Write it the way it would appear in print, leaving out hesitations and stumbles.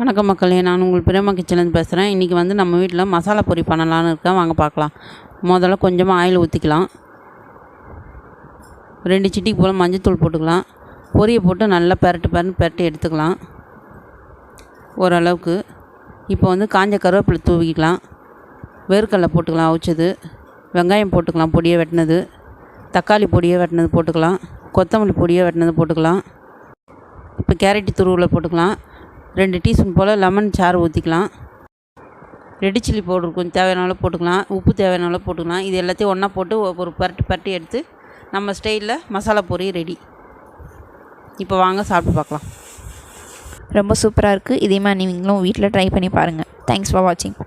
வணக்கம் மக்களே, நான் உங்கள் பிரேமா கிச்சன்லேருந்து பேசுகிறேன். இன்றைக்கி நம்ம வீட்டில் மசாலா பொரி பண்ணலான்னு இருக்கேன். வாங்க பார்க்கலாம். முதல்ல கொஞ்சமாக ஆயில் ஊற்றிக்கலாம். 2 சிட்டிக்கு போல் மஞ்சத்தூள் போட்டுக்கலாம். பொரியை போட்டு நல்லா பெரட்டி எடுத்துக்கலாம் ஓரளவுக்கு. இப்போ காஞ்ச கருவேப்பிலை தூவிக்கலாம். வேர்க்கடலை போட்டுக்கலாம் அவிச்சது. வெங்காயம் போட்டுக்கலாம் பொடியை வெட்டினது. தக்காளி பொடியை வெட்டினது போட்டுக்கலாம். கொத்தமல்லி பொடியை வெட்டினது போட்டுக்கலாம். இப்போ கேரட் துருவில் போட்டுக்கலாம். 2 டீஸ்பூன் போல் லெமன் சாறு ஊற்றிக்கலாம். ரெட் சில்லி பவுடர் கொஞ்சம் தேவையான அளவு போட்டுக்கலாம். உப்பு தேவையான அளவு போட்டுக்கலாம். இது எல்லாத்தையும் ஒன்றா போட்டு ஒரு பரட்டி எடுத்து நம்ம ஸ்டைலில் மசாலா பொரி ரெடி. இப்போ வாங்க சாப்பிட்டு பார்க்கலாம். ரொம்ப சூப்பராக இருக்குது. இதே மாதிரி நீங்களும் வீட்டில் ட்ரை பண்ணி பாருங்கள். தேங்க்ஸ் ஃபார் வாட்சிங்.